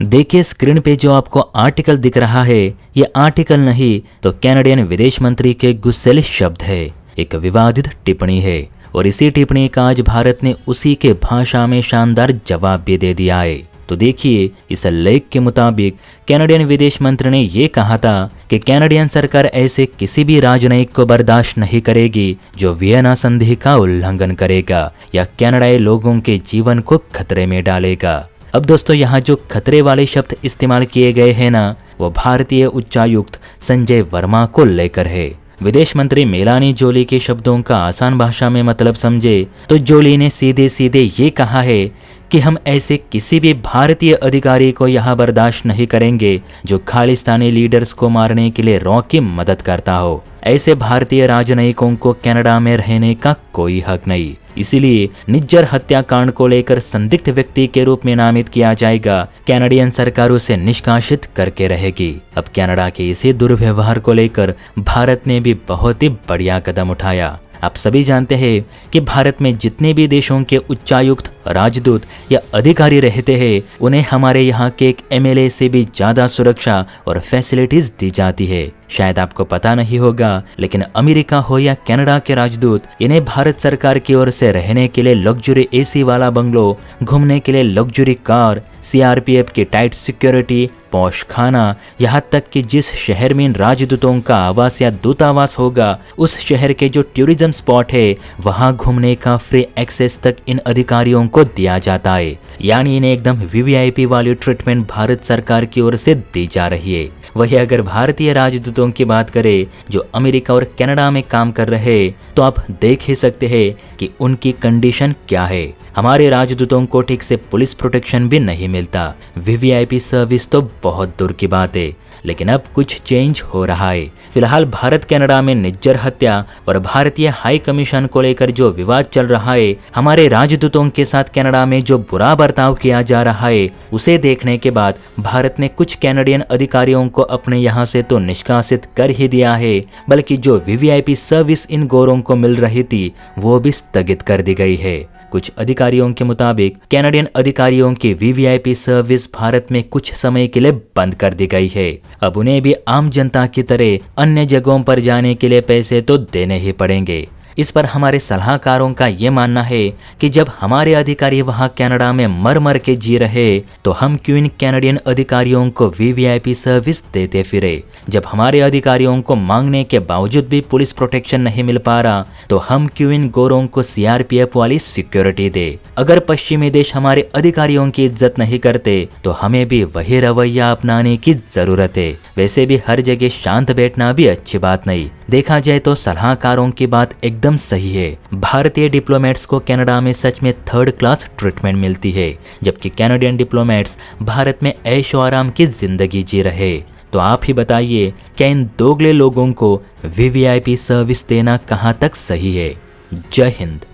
देखिए स्क्रीन पे जो आपको आर्टिकल दिख रहा है, ये आर्टिकल नहीं तो कैनेडियन विदेश मंत्री के गुस्सैल शब्द है, एक विवादित टिप्पणी है और इसी टिप्पणी का आज भारत ने उसी के भाषा में शानदार जवाब भी दे दिया है। तो देखिए इस लेख के मुताबिक कैनेडियन विदेश मंत्री ने ये कहा था कि कैनेडियन सरकार ऐसे किसी भी राजनयिक को बर्दाश्त नहीं करेगी जो वियना संधि का उल्लंघन करेगा या कनाडाई लोगों के जीवन को खतरे में डालेगा। अब दोस्तों यहाँ जो खतरे वाले शब्द इस्तेमाल किए गए हैं ना, वो भारतीय उच्चायुक्त संजय वर्मा को लेकर है। विदेश मंत्री मेलानी जोली के शब्दों का आसान भाषा में मतलब समझे तो जोली ने सीधे सीधे ये कहा है कि हम ऐसे किसी भी भारतीय अधिकारी को यहाँ बर्दाश्त नहीं करेंगे जो खालिस्तानी लीडर्स को मारने के लिए रॉ की मदद करता हो। ऐसे भारतीय राजनयिकों को कनाडा में रहने का कोई हक नहीं। इसीलिए निज्जर हत्याकांड को लेकर संदिग्ध व्यक्ति के रूप में नामित किया जाएगा। कैनेडियन सरकार उसे निष्कासित करके रहेगी। अब कनाडा के इसी दुर्व्यवहार को लेकर भारत ने भी बहुत ही बढ़िया कदम उठाया। आप सभी जानते हैं कि भारत में जितने भी देशों के उच्चायुक्त, राजदूत या अधिकारी रहते हैं, उन्हें हमारे यहाँ के एक एमएलए से भी ज्यादा सुरक्षा और फैसिलिटीज दी जाती है। शायद आपको पता नहीं होगा, लेकिन अमेरिका हो या कनाडा के राजदूत, इन्हें भारत सरकार की ओर से रहने के लिए लग्जरी एसी वाला बंगलो, घूमने के लिए लग्जरी कार, सीआरपीएफ की टाइट सिक्योरिटी, पौष खाना, यहाँ तक कि जिस शहर में इन राजदूतों का आवास या दूतावास होगा, उस शहर के जो टूरिज्म स्पॉट है, वहाँ घूमने का फ्री एक्सेस तक इन अधिकारियों को दिया जाता है। यानी इन्हें एकदम वीवीआईपी वाली ट्रीटमेंट भारत सरकार की ओर से दी जा रही है। वही अगर भारतीय राजदूतों की बात करें जो अमेरिका और कनाडा में काम कर रहे, तो आप देख ही सकते हैं कि उनकी कंडीशन क्या है। हमारे राजदूतों को ठीक से पुलिस प्रोटेक्शन भी नहीं मिलता। वीवीआईपी सर्विस तो बहुत दूर की बात है। लेकिन अब कुछ चेंज हो रहा है। फिलहाल भारत कनाडा में निज्जर हत्या और भारतीय हाई कमीशन को लेकर जो विवाद चल रहा है, हमारे राजदूतों के साथ कनाडा में जो बुरा बर्ताव किया जा रहा है, उसे देखने के बाद भारत ने कुछ कैनेडियन अधिकारियों को अपने यहाँ से तो निष्कासित कर ही दिया है, बल्कि जो वीवीआईपी सर्विस इन गोरों को मिल रही थी वो भी स्थगित कर दी गई है। कुछ अधिकारियों के मुताबिक कैनेडियन अधिकारियों की वीवीआईपी सर्विस भारत में कुछ समय के लिए बंद कर दी गई है। अब उन्हें भी आम जनता की तरह अन्य जगहों पर जाने के लिए पैसे तो देने ही पड़ेंगे। इस पर हमारे सलाहकारों का ये मानना है कि जब हमारे अधिकारी वहां कनाडा में मर मर के जी रहे, तो हम क्यों इन कैनेडियन अधिकारियों को वीवीआईपी सर्विस देते फिरे। जब हमारे अधिकारियों को मांगने के बावजूद भी पुलिस प्रोटेक्शन नहीं मिल पा रहा, तो हम क्यों इन गोरों को सीआरपीएफ वाली सिक्योरिटी दे। अगर पश्चिमी देश हमारे अधिकारियों की इज्जत नहीं करते, तो हमें भी वही रवैया अपनाने की जरूरत है। वैसे भी हर जगह शांत बैठना भी अच्छी बात नहीं। देखा जाए तो सलाहकारों की बात एकदम सही है। भारतीय डिप्लोमेट्स को कनाडा में सच में थर्ड क्लास ट्रीटमेंट मिलती है, जबकि कैनेडियन डिप्लोमेट्स भारत में ऐशो आराम की जिंदगी जी रहे। तो आप ही बताइए, क्या इन दोगले लोगों को वीवीआईपी सर्विस देना कहां तक सही है। जय हिंद।